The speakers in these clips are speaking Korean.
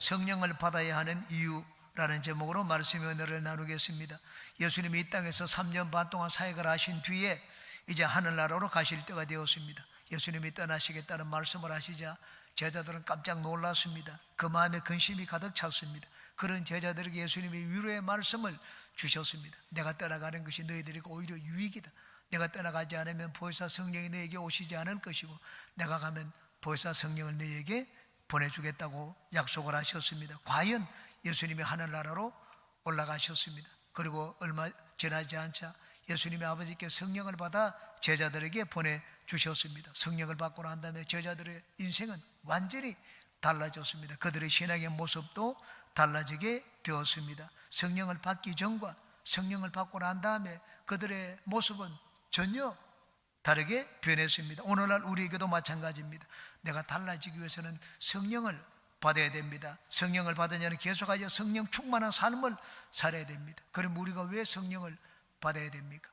성령을 받아야 하는 이유라는 제목으로 말씀의 은혜를 나누겠습니다. 예수님이 이 땅에서 3년 반 동안 사역을 하신 뒤에 이제 하늘나라로 가실 때가 되었습니다. 예수님이 떠나시겠다는 말씀을 하시자 제자들은 깜짝 놀랐습니다. 그 마음에 근심이 가득 찼습니다. 그런 제자들에게 예수님이 위로의 말씀을 주셨습니다. 내가 떠나가는 것이 너희들에게 오히려 유익이다. 내가 떠나가지 않으면 보혜사 성령이 너에게 오시지 않을 것이고 내가 가면 보혜사 성령을 너에게 보내주겠다고 약속을 하셨습니다. 과연 예수님이 하늘나라로 올라가셨습니다. 그리고 얼마 지나지 않자 예수님의 아버지께 성령을 받아 제자들에게 보내주셨습니다. 성령을 받고 난 다음에 제자들의 인생은 완전히 달라졌습니다. 그들의 신앙의 모습도 달라지게 되었습니다. 성령을 받기 전과 성령을 받고 난 다음에 그들의 모습은 전혀 다르게 변했습니다. 오늘날 우리에게도 마찬가지입니다. 내가 달라지기 위해서는 성령을 받아야 됩니다. 성령을 받으려면 계속하여 성령 충만한 삶을 살아야 됩니다. 그럼 우리가 왜 성령을 받아야 됩니까?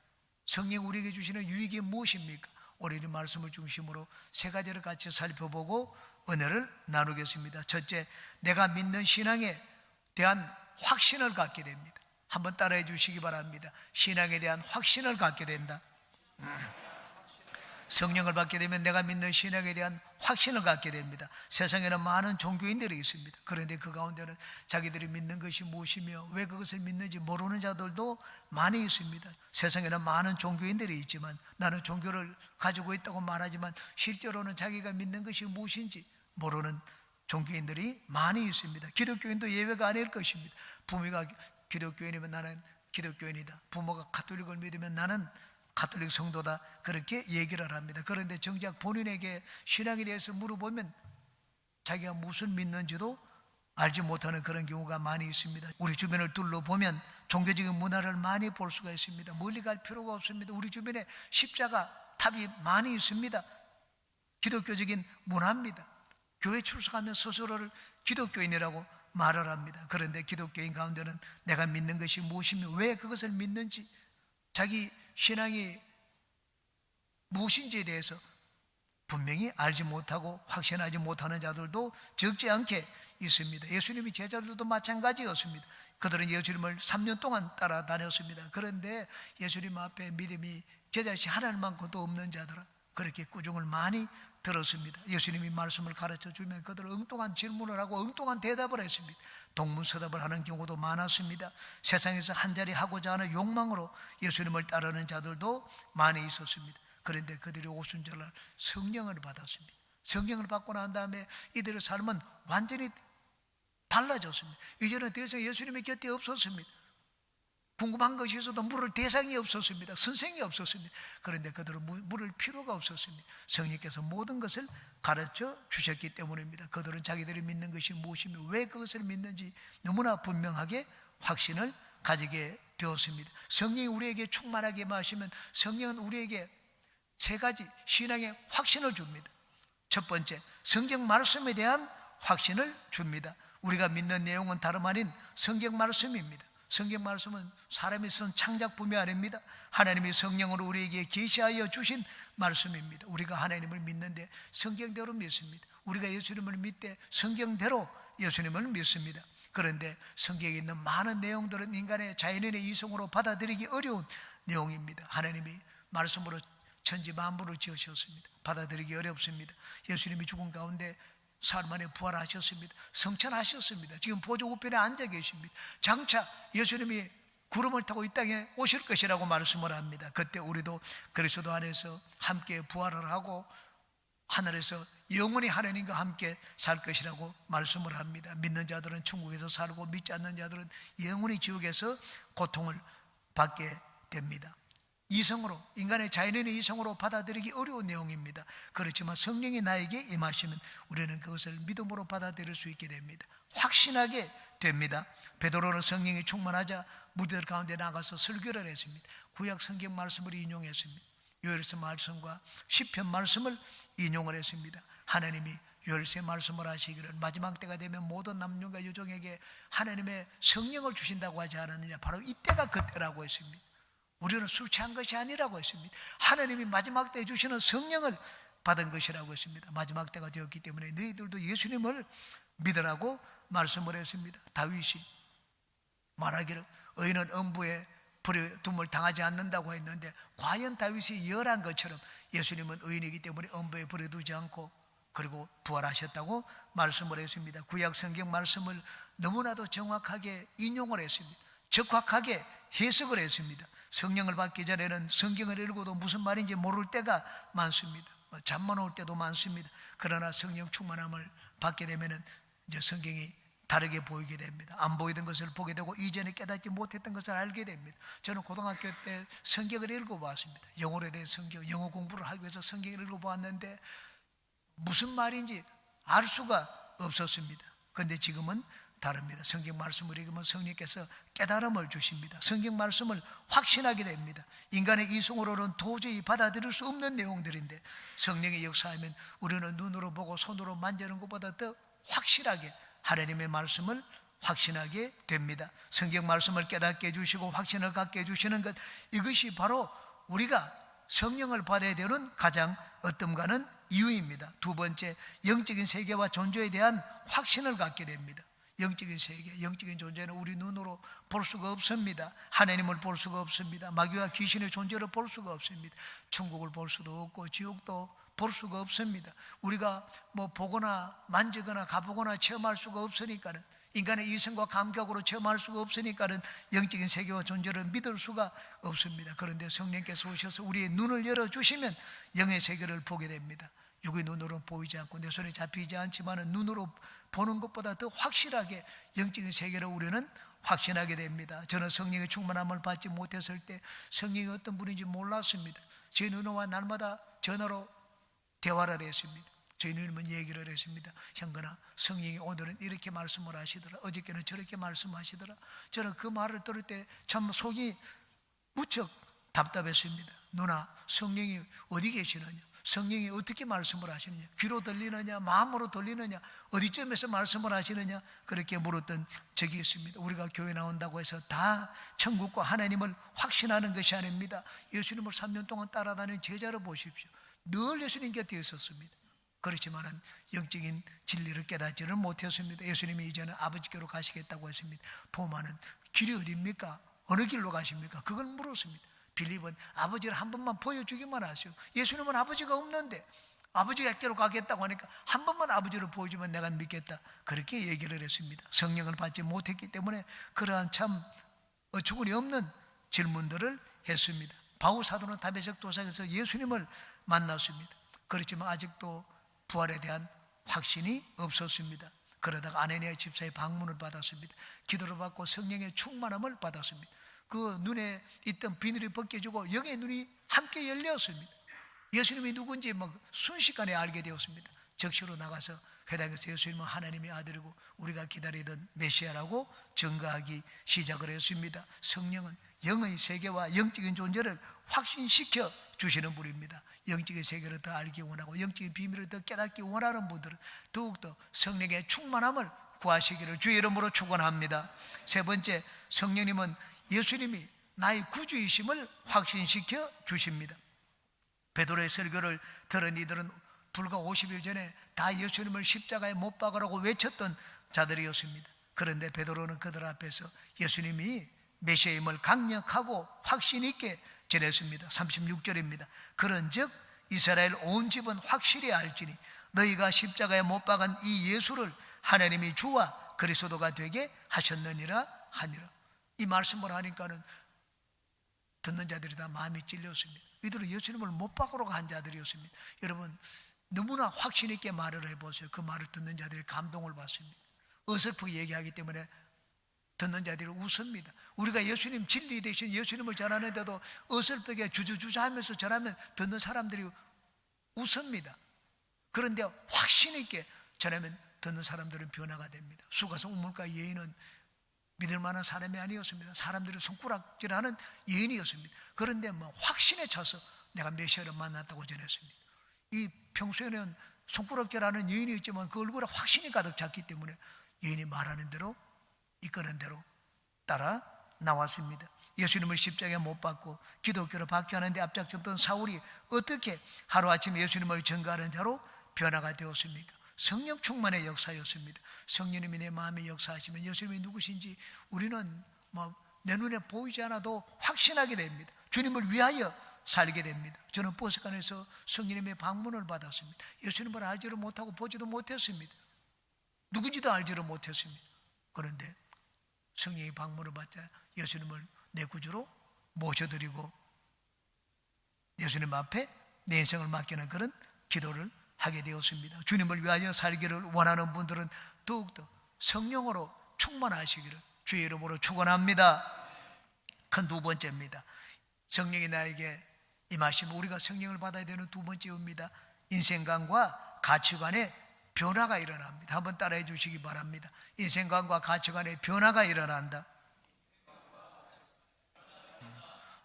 성령 우리에게 주시는 유익이 무엇입니까? 오늘 이 말씀을 중심으로 세 가지를 같이 살펴보고 은혜를 나누겠습니다. 첫째, 내가 믿는 신앙에 대한 확신을 갖게 됩니다. 한번 따라해 주시기 바랍니다. 신앙에 대한 확신을 갖게 된다. 성령을 받게 되면 내가 믿는 신앙에 대한 확신을 갖게 됩니다. 세상에는 많은 종교인들이 있습니다. 그런데 그 가운데는 자기들이 믿는 것이 무엇이며 왜 그것을 믿는지 모르는 자들도 많이 있습니다. 세상에는 많은 종교인들이 있지만 나는 종교를 가지고 있다고 말하지만 실제로는 자기가 믿는 것이 무엇인지 모르는 종교인들이 많이 있습니다. 기독교인도 예외가 아닐 것입니다. 부모가 기독교인이면 나는 기독교인이다. 부모가 가톨릭을 믿으면 나는 가톨릭 성도다. 그렇게 얘기를 합니다. 그런데 정작 본인에게 신앙에 대해서 물어보면 자기가 무슨 믿는지도 알지 못하는 그런 경우가 많이 있습니다. 우리 주변을 둘러보면 종교적인 문화를 많이 볼 수가 있습니다. 멀리 갈 필요가 없습니다. 우리 주변에 십자가 탑이 많이 있습니다. 기독교적인 문화입니다. 교회 출석하면 스스로를 기독교인이라고 말을 합니다. 그런데 기독교인 가운데는 내가 믿는 것이 무엇이며 왜 그것을 믿는지 자기 신앙이 무엇인지에 대해서 분명히 알지 못하고 확신하지 못하는 자들도 적지 않게 있습니다. 예수님이 제자들도 마찬가지였습니다. 그들은 예수님을 3년 동안 따라다녔습니다. 그런데 예수님 앞에 믿음이 제자시 하나님만큼도 없는 자들은 그렇게 꾸중을 많이 들었습니다. 예수님이 말씀을 가르쳐 주면 그들은 엉뚱한 질문을 하고 엉뚱한 대답을 했습니다. 동문서답을 하는 경우도 많았습니다. 세상에서 한 자리 하고자 하는 욕망으로 예수님을 따르는 자들도 많이 있었습니다. 그런데 그들이 오순절날 성령을 받았습니다. 성령을 받고 난 다음에 이들의 삶은 완전히 달라졌습니다. 이제는 더 이상 예수님의 곁에 없었습니다. 궁금한 것이 있어도 물을 대상이 없었습니다. 선생이 없었습니다. 그런데 그들은 물을 필요가 없었습니다. 성령께서 모든 것을 가르쳐 주셨기 때문입니다. 그들은 자기들이 믿는 것이 무엇이며 왜 그것을 믿는지 너무나 분명하게 확신을 가지게 되었습니다. 성령이 우리에게 충만하게 마시면 성령은 우리에게 세 가지 신앙의 확신을 줍니다. 첫 번째, 성경 말씀에 대한 확신을 줍니다. 우리가 믿는 내용은 다름 아닌 성경 말씀입니다. 성경 말씀은 사람이 쓴 창작품이 아닙니다. 하나님이 성령으로 우리에게 계시하여 주신 말씀입니다. 우리가 하나님을 믿는데 성경대로 믿습니다. 우리가 예수님을 믿되 성경대로 예수님을 믿습니다. 그런데 성경에 있는 많은 내용들은 인간의 자연인의 이성으로 받아들이기 어려운 내용입니다. 하나님이 말씀으로 천지 만물을 지으셨습니다. 받아들이기 어렵습니다. 예수님이 죽은 가운데 사흘 만에 부활하셨습니다. 성천하셨습니다. 지금 보좌 우편에 앉아 계십니다. 장차 예수님이 구름을 타고 이 땅에 오실 것이라고 말씀을 합니다. 그때 우리도 그리스도 안에서 함께 부활을 하고 하늘에서 영원히 하나님과 함께 살 것이라고 말씀을 합니다. 믿는 자들은 천국에서 살고 믿지 않는 자들은 영원히 지옥에서 고통을 받게 됩니다. 이성으로, 인간의 자연인의 이성으로 받아들이기 어려운 내용입니다. 그렇지만 성령이 나에게 임하시면 우리는 그것을 믿음으로 받아들일 수 있게 됩니다. 확신하게 됩니다. 베드로는 성령이 충만하자 무리들 가운데 나가서 설교를 했습니다. 구약 성경 말씀을 인용했습니다. 요엘서 말씀과 시편 말씀을 인용을 했습니다. 하나님이 요엘서의 말씀을 하시기를 마지막 때가 되면 모든 남녀가 여종에게 하나님의 성령을 주신다고 하지 않았느냐. 바로 이때가 그때라고 했습니다. 우리는 술 취한 것이 아니라고 했습니다. 하나님이 마지막 때에 주시는 성령을 받은 것이라고 했습니다. 마지막 때가 되었기 때문에 너희들도 예수님을 믿으라고 말씀을 했습니다. 다윗이 말하기를 의인은 음부에 버려둠을 당하지 않는다고 했는데, 과연 다윗이 열한 것처럼 예수님은 의인이기 때문에 음부에 버려두지 않고 그리고 부활하셨다고 말씀을 했습니다. 구약 성경 말씀을 너무나도 정확하게 인용을 했습니다. 적확하게 해석을 했습니다. 성령을 받기 전에는 성경을 읽어도 무슨 말인지 모를 때가 많습니다. 잠만 올 때도 많습니다. 그러나 성령 충만함을 받게 되면은 이제 성경이 다르게 보이게 됩니다. 안 보이던 것을 보게 되고 이전에 깨닫지 못했던 것을 알게 됩니다. 저는 고등학교 때 성경을 읽어보았습니다. 영어에 대해 영어 공부를 하기 위해서 성경을 읽어보았는데 무슨 말인지 알 수가 없었습니다. 그런데 지금은 다릅니다. 성경 말씀을 읽으면 성령께서 깨달음을 주십니다. 성경 말씀을 확신하게 됩니다. 인간의 이성으로는 도저히 받아들일 수 없는 내용들인데 성령의 역사하면 우리는 눈으로 보고 손으로 만지는 것보다 더 확실하게 하나님의 말씀을 확신하게 됩니다. 성경 말씀을 깨닫게 해주시고 확신을 갖게 해주시는 것, 이것이 바로 우리가 성령을 받아야 되는 가장 어떤가는 이유입니다. 두 번째, 영적인 세계와 존재에 대한 확신을 갖게 됩니다. 영적인 세계, 영적인 존재는 우리 눈으로 볼 수가 없습니다. 하나님을 볼 수가 없습니다. 마귀와 귀신의 존재를 볼 수가 없습니다. 천국을 볼 수도 없고 지옥도 볼 수가 없습니다. 우리가 뭐 보거나 만지거나 가보거나 체험할 수가 없으니까는, 인간의 이성과 감각으로 체험할 수가 없으니까는 영적인 세계와 존재를 믿을 수가 없습니다. 그런데 성령께서 오셔서 우리의 눈을 열어주시면 영의 세계를 보게 됩니다. 육의 눈으로는 보이지 않고 내 손에 잡히지 않지만 눈으로 보는 것보다 더 확실하게 영적인 세계를 우리는 확신하게 됩니다. 저는 성령의 충만함을 받지 못했을 때 성령이 어떤 분인지 몰랐습니다. 제 누나와 날마다 전화로 대화를 했습니다. 저희 누님은 얘기를 했습니다. 형근아, 성령이 오늘은 이렇게 말씀을 하시더라, 어저께는 저렇게 말씀하시더라. 저는 그 말을 들을 때 참 속이 무척 답답했습니다. 누나, 성령이 어디 계시느냐? 성령이 어떻게 말씀을 하시느냐? 귀로 들리느냐? 마음으로 들리느냐? 어디쯤에서 말씀을 하시느냐? 그렇게 물었던 적이 있습니다. 우리가 교회 나온다고 해서 다 천국과 하나님을 확신하는 것이 아닙니다. 예수님을 3년 동안 따라다니는 제자를 보십시오. 늘 예수님 곁에 있었습니다. 그렇지만은 영적인 진리를 깨닫지를 못했습니다. 예수님이 이제는 아버지께로 가시겠다고 했습니다. 도마는 길이 어디입니까? 어느 길로 가십니까? 그걸 물었습니다. 빌립은 아버지를 한 번만 보여주기만 하시오. 예수님은 아버지가 없는데 아버지께로 가겠다고 하니까 한 번만 아버지를 보여주면 내가 믿겠다, 그렇게 얘기를 했습니다. 성령을 받지 못했기 때문에 그러한 참 어처구니 없는 질문들을 했습니다. 바울 사도는 다메섹 도상에서 예수님을 만났습니다. 그렇지만 아직도 부활에 대한 확신이 없었습니다. 그러다가 아네니아 집사의 방문을 받았습니다. 기도를 받고 성령의 충만함을 받았습니다. 그 눈에 있던 비늘이 벗겨지고 영의 눈이 함께 열렸습니다. 예수님이 누군지 순식간에 알게 되었습니다. 적시로 나가서 회당에서 예수님은 하나님의 아들이고 우리가 기다리던 메시아라고 증거하기 시작을 했습니다. 성령은 영의 세계와 영적인 존재를 확신시켜 주시는 분입니다. 영적인 세계를 더 알기 원하고 영적인 비밀을 더 깨닫기 원하는 분들은 더욱더 성령의 충만함을 구하시기를 주의 이름으로 축원합니다. 세 번째, 성령님은 예수님이 나의 구주이심을 확신시켜 주십니다. 베드로의 설교를 들은 이들은 불과 50일 전에 다 예수님을 십자가에 못 박으라고 외쳤던 자들이었습니다. 그런데 베드로는 그들 앞에서 예수님이 메시아임을 강력하고 확신 있게 전했습니다. 36절입니다. 그런즉 이스라엘 온 집은 확실히 알지니 너희가 십자가에 못 박은 이 예수를 하나님이 주와 그리스도가 되게 하셨느니라 하니라. 이 말씀을 하니까는 듣는 자들이 다 마음이 찔렸습니다. 이들은 예수님을 못 박으러 간 자들이었습니다. 여러분, 너무나 확신 있게 말을 해보세요. 그 말을 듣는 자들이 감동을 받습니다. 어설프게 얘기하기 때문에 듣는 자들이 웃습니다. 우리가 예수님 진리 대신 예수님을 전하는데도 어설프게 주저주저 하면서 전하면 듣는 사람들이 웃습니다. 그런데 확신 있게 전하면 듣는 사람들은 변화가 됩니다. 수가성 우물가 여인은 믿을 만한 사람이 아니었습니다. 사람들이 손가락질하는 여인이었습니다. 그런데 확신에 차서 내가 메시아를 만났다고 전했습니다. 이 평소에는 손가락질하는 여인이었지만 그 얼굴에 확신이 가득 찼기 때문에 여인이 말하는 대로 이끄는 대로 따라 나왔습니다. 예수님을 십자가에 못 박고 기독교로 박해하는데 앞장섰던 사울이 어떻게 하루아침에 예수님을 증거하는 자로 변화가 되었습니까? 성령 충만의 역사였습니다. 성령님이 내 마음에 역사하시면 예수님이 누구신지 우리는 내 눈에 보이지 않아도 확신하게 됩니다. 주님을 위하여 살게 됩니다. 저는 버스간에서 성령님의 방문을 받았습니다. 예수님을 알지를 못하고 보지도 못했습니다. 누군지도 알지를 못했습니다. 그런데 성령의 방문을 받자 예수님을 내 구주로 모셔드리고 예수님 앞에 내 인생을 맡기는 그런 기도를 하게 되었습니다. 주님을 위하여 살기를 원하는 분들은 더욱더 성령으로 충만하시기를 주의 이름으로 축원합니다. 큰 두 번째입니다. 성령이 나에게 임하시면 우리가 성령을 받아야 되는 두 번째 의미입니다. 인생관과 가치관의 변화가 일어납니다. 한번 따라해 주시기 바랍니다. 인생관과 가치관의 변화가 일어난다.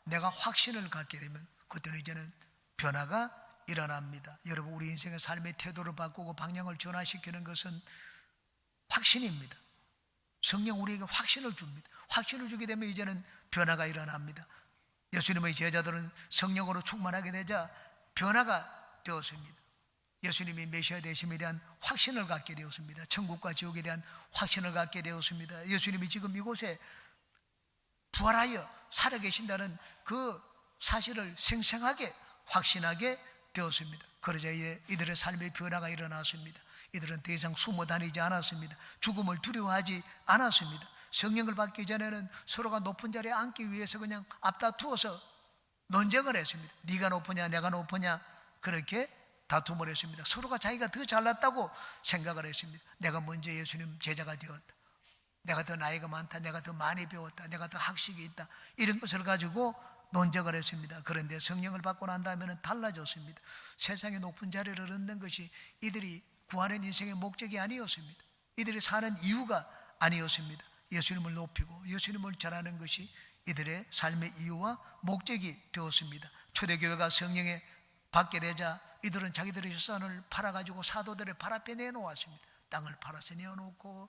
내가 확신을 갖게 되면 그때는 이제는 변화가 일어납니다. 여러분, 우리 인생의 삶의 태도를 바꾸고 방향을 전환시키는 것은 확신입니다. 성령 우리에게 확신을 줍니다. 확신을 주게 되면 이제는 변화가 일어납니다. 예수님의 제자들은 성령으로 충만하게 되자 변화가 되었습니다. 예수님이 메시아 되심에 대한 확신을 갖게 되었습니다. 천국과 지옥에 대한 확신을 갖게 되었습니다. 예수님이 지금 이곳에 부활하여 살아계신다는 그 사실을 생생하게 확신하게 되었습니다. 그러자 이들의 삶의 변화가 일어났습니다. 이들은 더 이상 숨어 다니지 않았습니다. 죽음을 두려워하지 않았습니다. 성령을 받기 전에는 서로가 높은 자리에 앉기 위해서 그냥 앞다투어서 논쟁을 했습니다. 네가 높으냐 내가 높으냐 그렇게 다툼을 했습니다. 서로가 자기가 더 잘났다고 생각을 했습니다. 내가 먼저 예수님 제자가 되었다, 내가 더 나이가 많다, 내가 더 많이 배웠다, 내가 더 학식이 있다, 이런 것을 가지고 논쟁을 했습니다. 그런데 성령을 받고 난 다음에는 달라졌습니다. 세상의 높은 자리를 얻는 것이 이들이 구하는 인생의 목적이 아니었습니다. 이들이 사는 이유가 아니었습니다. 예수님을 높이고 예수님을 전하는 것이 이들의 삶의 이유와 목적이 되었습니다. 초대교회가 성령에 받게 되자 이들은 자기들의 재산을 팔아가지고 사도들의 발 앞에 내놓았습니다. 땅을 팔아서 내어놓고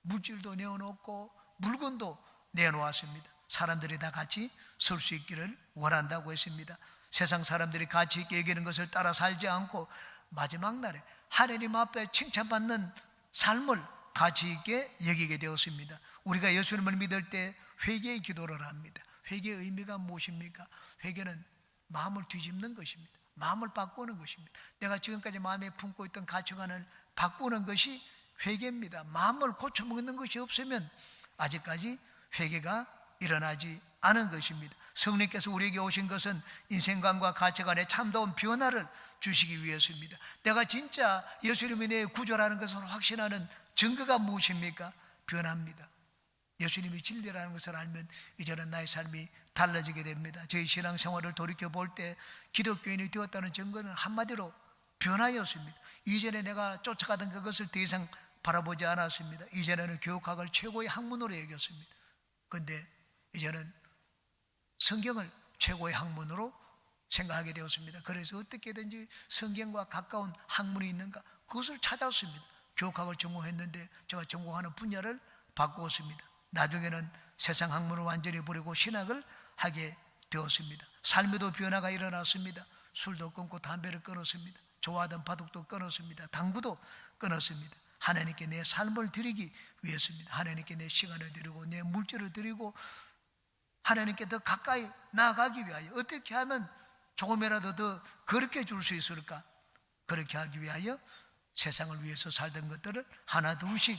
물질도 내어놓고 물건도 내어놓았습니다. 사람들이 다 같이 설 수 있기를 원한다고 했습니다. 세상 사람들이 가치 있게 여기는 것을 따라 살지 않고 마지막 날에 하나님 앞에 칭찬받는 삶을 가치 있게 여기게 되었습니다. 우리가 예수님을 믿을 때 회개의 기도를 합니다. 회개의 의미가 무엇입니까? 회개는 마음을 뒤집는 것입니다. 마음을 바꾸는 것입니다. 내가 지금까지 마음에 품고 있던 가치관을 바꾸는 것이 회개입니다. 마음을 고쳐먹는 것이 없으면 아직까지 회개가 일어나지 않은 것입니다. 성령께서 우리에게 오신 것은 인생관과 가치관의 참다운 변화를 주시기 위해서입니다. 내가 진짜 예수님이 내 구조라는 것을 확신하는 증거가 무엇입니까? 변합니다. 예수님이 진리라는 것을 알면 이제는 나의 삶이 달라지게 됩니다. 저희 신앙생활을 돌이켜볼 때 기독교인이 되었다는 증거는 한마디로 변화였습니다. 이전에 내가 쫓아가던 그것을 더 이상 바라보지 않았습니다. 이전에는 교육학을 최고의 학문으로 여겼습니다. 그런데 이제는 성경을 최고의 학문으로 생각하게 되었습니다. 그래서 어떻게든지 성경과 가까운 학문이 있는가 그것을 찾았습니다. 교육학을 전공했는데 제가 전공하는 분야를 바꾸었습니다. 나중에는 세상 학문을 완전히 버리고 신학을 하게 되었습니다. 삶에도 변화가 일어났습니다. 술도 끊고 담배를 끊었습니다. 좋아하던 바둑도 끊었습니다. 당구도 끊었습니다. 하나님께 내 삶을 드리기 위해서입니다. 하나님께 내 시간을 드리고 내 물질을 드리고 하나님께 더 가까이 나아가기 위하여 어떻게 하면 조금이라도 더 그렇게 줄 수 있을까? 그렇게 하기 위하여 세상을 위해서 살던 것들을 하나 둘씩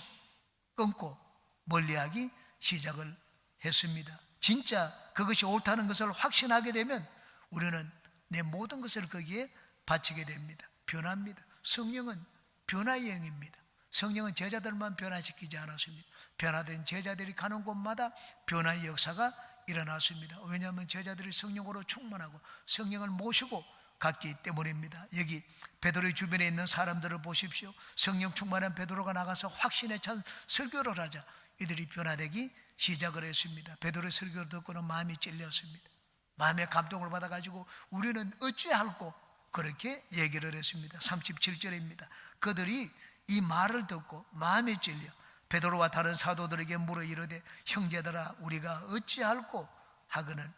끊고 멀리하기 시작을 했습니다. 진짜 그것이 옳다는 것을 확신하게 되면 우리는 내 모든 것을 거기에 바치게 됩니다. 변합니다. 성령은 변화의 영입니다. 성령은 제자들만 변화시키지 않았습니다. 변화된 제자들이 가는 곳마다 변화의 역사가 일어났습니다. 왜냐하면 제자들이 성령으로 충만하고 성령을 모시고 갔기 때문입니다. 여기 베드로의 주변에 있는 사람들을 보십시오. 성령 충만한 베드로가 나가서 확신에 찬 설교를 하자 이들이 변화되기 시작을 했습니다. 베드로의 설교를 듣고는 마음이 찔렸습니다. 마음의 감동을 받아가지고 우리는 어찌할꼬 그렇게 얘기를 했습니다. 37절입니다. 그들이 이 말을 듣고 마음이 찔려 베드로와 다른 사도들에게 물어 이르되 형제들아 우리가 어찌할꼬 하거늘.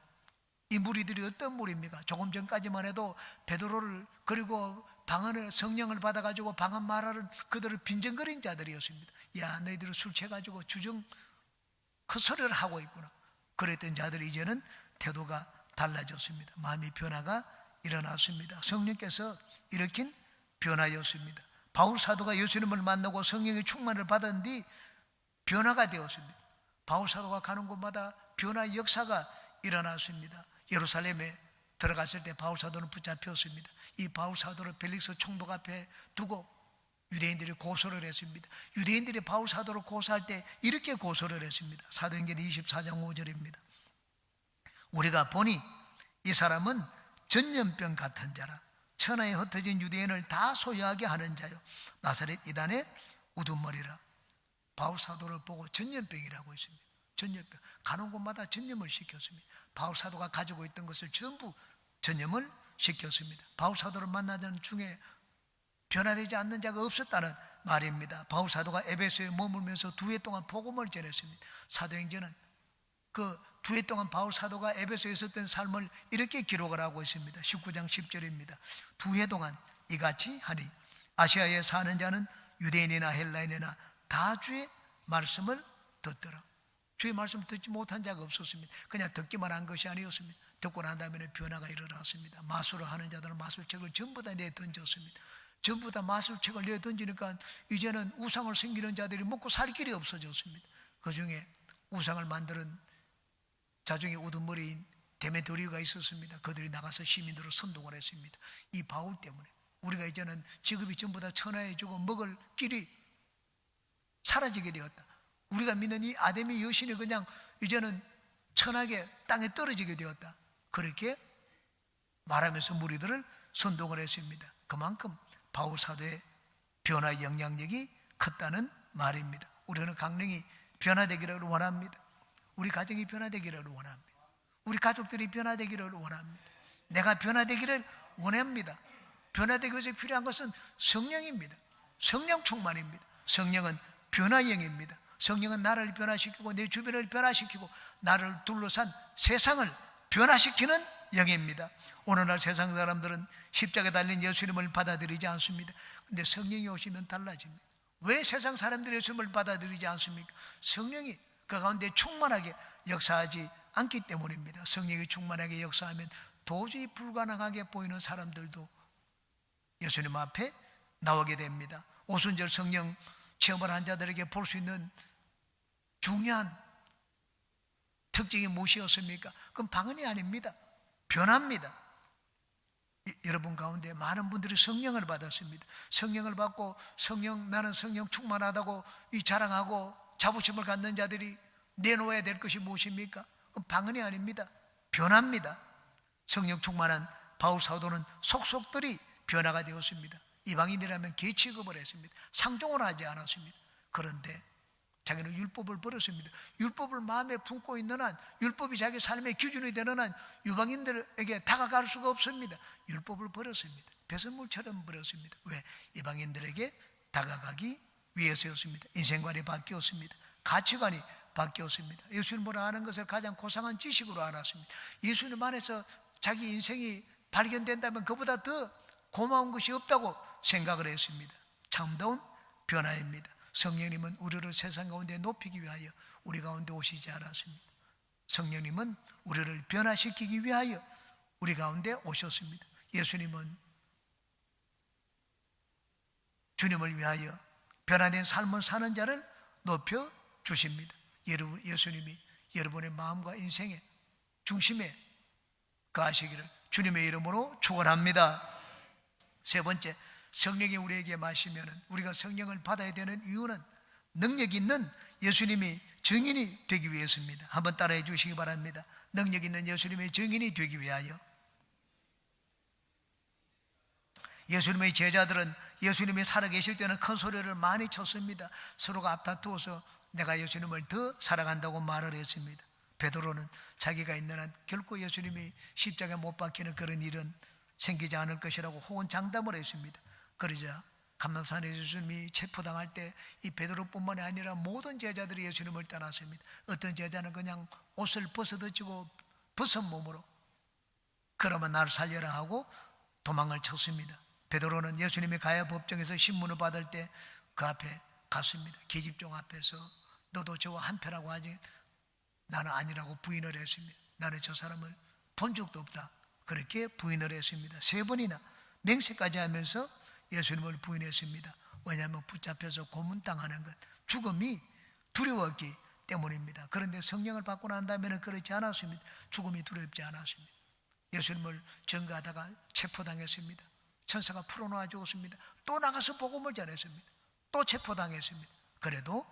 이 무리들이 어떤 무리입니까? 조금 전까지만 해도 베드로를 그리고 방언을 성령을 받아가지고 방언 말하는 그들을 빈정거린 자들이었습니다. 야, 너희들은 술 취해가지고 주정 헛소리를 하고 있구나. 그랬던 자들이 이제는 태도가 달라졌습니다. 마음의 변화가 일어났습니다. 성령께서 일으킨 변화였습니다. 바울 사도가 예수님을 만나고 성령의 충만을 받은 뒤 변화가 되었습니다. 바울 사도가 가는 곳마다 변화의 역사가 일어났습니다. 예루살렘에 들어갔을 때 바울 사도는 붙잡혔습니다. 이 바울 사도를 벨릭스 총독 앞에 두고 유대인들이 고소를 했습니다. 유대인들이 바울 사도를 고소할 때 이렇게 고소를 했습니다. 사도행전 24장 5절입니다. 우리가 보니 이 사람은 전염병 같은 자라. 천하에 흩어진 유대인을 다 소유하게 하는 자요. 나사렛 이단의 우두머리라. 바울 사도를 보고 전염병이라고 했습니다. 전염병. 가는 곳마다 전염을 시켰습니다. 바울 사도가 가지고 있던 것을 전부 전염을 시켰습니다. 바울 사도를 만나던 중에 변화되지 않는 자가 없었다는 말입니다. 바울 사도가 에베소에 머물면서 2해 동안 복음을 전했습니다. 사도행전은 그 2해 동안 바울 사도가 에베소에 있었던 삶을 이렇게 기록을 하고 있습니다. 19장 10절입니다. 2해 동안 이같이 하니 아시아에 사는 자는 유대인이나 헬라인이나 다 주의 말씀을 듣더라. 주의 말씀을 듣지 못한 자가 없었습니다. 그냥 듣기만 한 것이 아니었습니다. 듣고 난 다음에 변화가 일어났습니다. 마술을 하는 자들은 마술책을 전부 다 내던졌습니다. 전부 다 마술책을 내던지니까 이제는 우상을 섬기는 자들이 먹고 살 길이 없어졌습니다. 그 중에 우상을 만드는 자중의 우두머리인 데메도리가 있었습니다. 그들이 나가서 시민들을 선동을 했습니다. 이 바울 때문에 우리가 이제는 직업이 전부 다 천하해지고 먹을 길이 사라지게 되었다. 우리가 믿는 이 아담의 여신이 그냥 이제는 천하게 땅에 떨어지게 되었다. 그렇게 말하면서 무리들을 선동을 했습니다. 그만큼 바울 사도의 변화 영향력이 컸다는 말입니다. 우리는 강릉이 변화되기를 원합니다. 우리 가정이 변화되기를 원합니다. 우리 가족들이 변화되기를 원합니다. 내가 변화되기를 원합니다. 변화되기 위해서 필요한 것은 성령입니다. 성령 충만입니다. 성령은 변화영입니다. 성령은 나를 변화시키고 내 주변을 변화시키고 나를 둘러싼 세상을 변화시키는 영입니다. 오늘날 세상 사람들은 십자가에 달린 예수님을 받아들이지 않습니다. 그런데 성령이 오시면 달라집니다. 왜 세상 사람들이 예수님을 받아들이지 않습니까? 성령이 그 가운데 충만하게 역사하지 않기 때문입니다. 성령이 충만하게 역사하면 도저히 불가능하게 보이는 사람들도 예수님 앞에 나오게 됩니다. 오순절 성령 체험을 한 자들에게 볼 수 있는 중요한 특징이 무엇이었습니까? 그건 방언이 아닙니다. 변화입니다. 여러분 가운데 많은 분들이 성령을 받았습니다. 성령을 받고 나는 성령 충만하다고 이 자랑하고 자부심을 갖는 자들이 내놓아야 될 것이 무엇입니까? 그건 방언이 아닙니다. 변화입니다. 성령 충만한 바울 사도는 속속들이 변화가 되었습니다. 이방인이라면 개 취급을 했습니다. 상종을 하지 않았습니다. 그런데 자기는 율법을 버렸습니다. 율법을 마음에 품고 있는 한, 율법이 자기 삶의 기준이 되는 한 이방인들에게 다가갈 수가 없습니다. 율법을 버렸습니다. 배설물처럼 버렸습니다. 왜? 이방인들에게 다가가기 위해서였습니다. 인생관이 바뀌었습니다. 가치관이 바뀌었습니다. 예수님을 아는 것을 가장 고상한 지식으로 알았습니다. 예수님 안에서 자기 인생이 발견된다면 그보다 더 고마운 것이 없다고 생각을 했습니다. 참다운 변화입니다. 성령님은 우리를 세상 가운데 높이기 위하여 우리 가운데 오시지 않았습니다. 성령님은 우리를 변화시키기 위하여 우리 가운데 오셨습니다. 예수님은 주님을 위하여 변화된 삶을 사는 자를 높여 주십니다. 예수님이 여러분의 마음과 인생의 중심에 거하시기를 주님의 이름으로 축원합니다. 세 번째, 성령이 우리에게 마시면 우리가 성령을 받아야 되는 이유는 능력 있는 예수님이 증인이 되기 위해서입니다. 한번 따라해 주시기 바랍니다. 능력 있는 예수님의 증인이 되기 위하여. 예수님의 제자들은 예수님이 살아계실 때는 큰 소리를 많이 쳤습니다. 서로가 앞다투어서 내가 예수님을 더 사랑한다고 말을 했습니다. 베드로는 자기가 있는 한 결코 예수님이 십자가에 못 박히는 그런 일은 생기지 않을 것이라고 호언 장담을 했습니다. 그러자 감남산에 예수님이 체포당할 때 이 베드로뿐만이 아니라 모든 제자들이 예수님을 떠났습니다. 어떤 제자는 그냥 옷을 벗어던지고 벗은 몸으로 그러면 나를 살려라 하고 도망을 쳤습니다. 베드로는 예수님이 가야 법정에서 신문을 받을 때 그 앞에 갔습니다. 계집종 앞에서 너도 저와 한패라고 하지, 나는 아니라고 부인을 했습니다. 나는 저 사람을 본 적도 없다, 그렇게 부인을 했습니다. 3번이나 맹세까지 하면서 예수님을 부인했습니다. 왜냐하면 붙잡혀서 고문당하는 것, 죽음이 두려웠기 때문입니다. 그런데 성령을 받고 난 다음에는 그렇지 않았습니다. 죽음이 두렵지 않았습니다. 예수님을 전가하다가 체포당했습니다. 천사가 풀어놓아 주었습니다. 또 나가서 복음을 전했습니다. 또 체포당했습니다. 그래도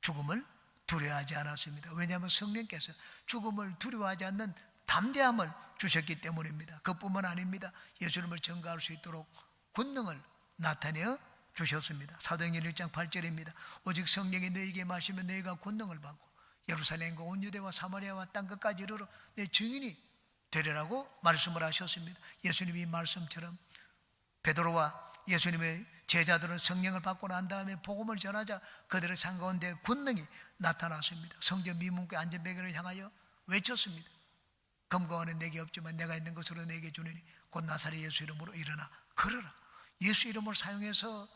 죽음을 두려워하지 않았습니다. 왜냐하면 성령께서 죽음을 두려워하지 않는 담대함을 주셨기 때문입니다. 그뿐만 아닙니다. 예수님을 전가할 수 있도록 권능을 나타내어 주셨습니다. 사도행전 1장 8절입니다. 오직 성령이 너희에게 마시면 너희가 권능을 받고 예루살렘과 온 유대와 사마리아와 땅 끝까지 이르러 내 증인이 되리라고 말씀을 하셨습니다. 예수님이 말씀처럼 베드로와 예수님의 제자들은 성령을 받고 난 다음에 복음을 전하자 그들의 상 가운데 권능이 나타났습니다. 성전 미문과 안전베개를 향하여 외쳤습니다. 금과 은은 내게 없지만 내가 있는 것으로 내게 주느니 곧 나사렛 예수 이름으로 일어나 걸어라. 예수 이름을 사용해서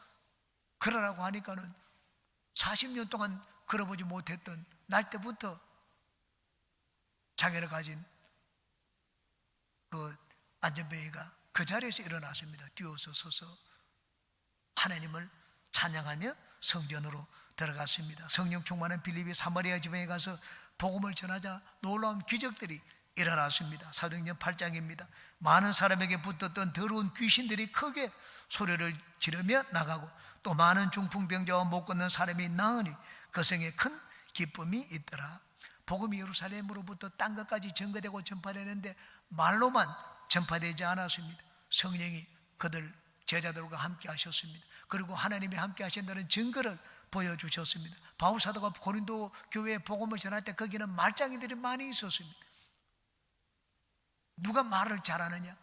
걸으라고 하니까는 40년 동안 걸어보지 못했던 날 때부터 장애를 가진 그 안전베개가 그 자리에서 일어났습니다. 뛰어서 서서 하나님을 찬양하며 성전으로 들어갔습니다. 성령 충만한 빌립이 사마리아 지방에 가서 복음을 전하자 놀라운 기적들이 일어났습니다. 사도행전 8장입니다. 많은 사람에게 붙었던 더러운 귀신들이 크게 소리를 지르며 나가고 또 많은 중풍병자와 못 걷는 사람이 나으니 그 성에 큰 기쁨이 있더라. 복음이 예루살렘으로부터 땅 끝까지 전거되고 전파되는데 말로만 전파되지 않았습니다. 성령이 그들 제자들과 함께 하셨습니다. 그리고 하나님이 함께 하신다는 증거를 보여주셨습니다. 바울 사도가 고린도 교회에 복음을 전할 때 거기는 말짱이들이 많이 있었습니다. 누가 말을 잘하느냐?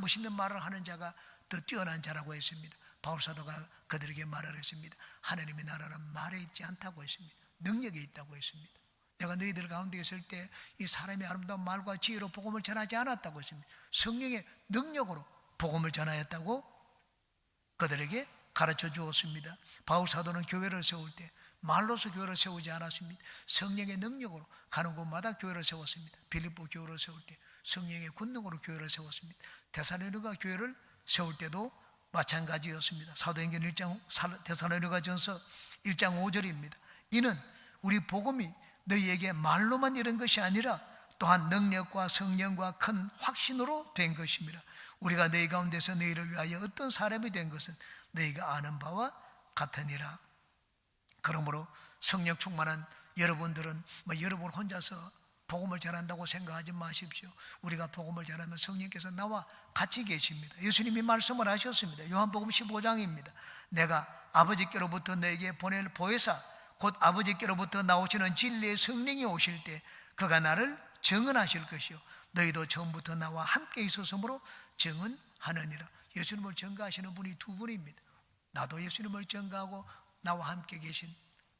멋있는 말을 하는 자가 더 뛰어난 자라고 했습니다. 바울 사도가 그들에게 말을 했습니다. 하나님의 나라는 말에 있지 않다고 했습니다. 능력에 있다고 했습니다. 내가 너희들 가운데 있을 때 이 사람의 아름다운 말과 지혜로 복음을 전하지 않았다고 했습니다. 성령의 능력으로 복음을 전하였다고 그들에게 가르쳐 주었습니다. 바울 사도는 교회를 세울 때 말로서 교회를 세우지 않았습니다. 성령의 능력으로 가는 곳마다 교회를 세웠습니다. 빌립보 교회를 세울 때 성령의 권능으로 교회를 세웠습니다. 데살로니가 교회를 세울 때도 마찬가지였습니다. 사도행전 1장 데살로니가전서 1장 5절입니다. 이는 우리 복음이 너희에게 말로만 이런 것이 아니라 또한 능력과 성령과 큰 확신으로 된 것입니다. 우리가 너희 가운데서 너희를 위하여 어떤 사람이 된 것은 너희가 아는 바와 같으니라. 그러므로 성령 충만한 여러분들은 여러분 혼자서 복음을 전한다고 생각하지 마십시오. 우리가 복음을 전하면 성령께서 나와 같이 계십니다. 예수님이 말씀을 하셨습니다. 요한복음 15장입니다. 내가 아버지께로부터 너에게 보낼 보혜사 곧 아버지께로부터 나오시는 진리의 성령이 오실 때 그가 나를 증언하실 것이요 너희도 처음부터 나와 함께 있었으므로 증언하느니라. 예수님을 증거하시는 분이 두 분입니다. 나도 예수님을 증거하고 나와 함께 계신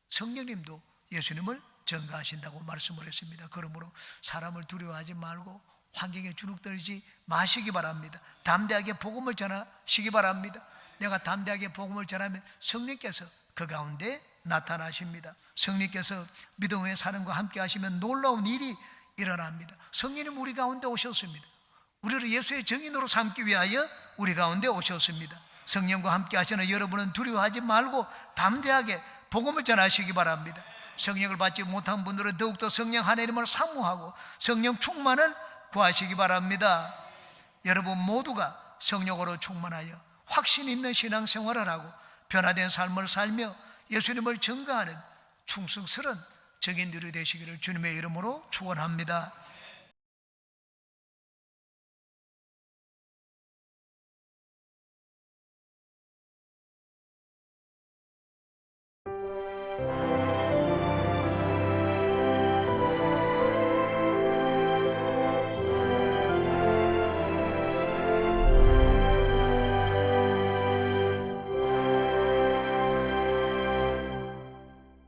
성령님도 예수님을 증거하신다고 말씀을 했습니다. 그러므로 사람을 두려워하지 말고 환경에 주눅들지 마시기 바랍니다. 담대하게 복음을 전하시기 바랍니다. 내가 담대하게 복음을 전하면 성령께서 그 가운데 나타나십니다. 성령께서 믿음의 사람과 함께 하시면 놀라운 일이 일어납니다. 성령님 우리 가운데 오셨습니다. 우리를 예수의 증인으로 삼기 위하여 우리 가운데 오셨습니다. 성령과 함께 하시는 여러분은 두려워하지 말고 담대하게 복음을 전하시기 바랍니다. 성령을 받지 못한 분들은 더욱더 성령 하나님을 사모하고 성령 충만을 구하시기 바랍니다. 여러분 모두가 성령으로 충만하여 확신 있는 신앙생활을 하고 변화된 삶을 살며 예수님을 증거하는 충성스러운 증인들이 되시기를 주님의 이름으로 축원합니다.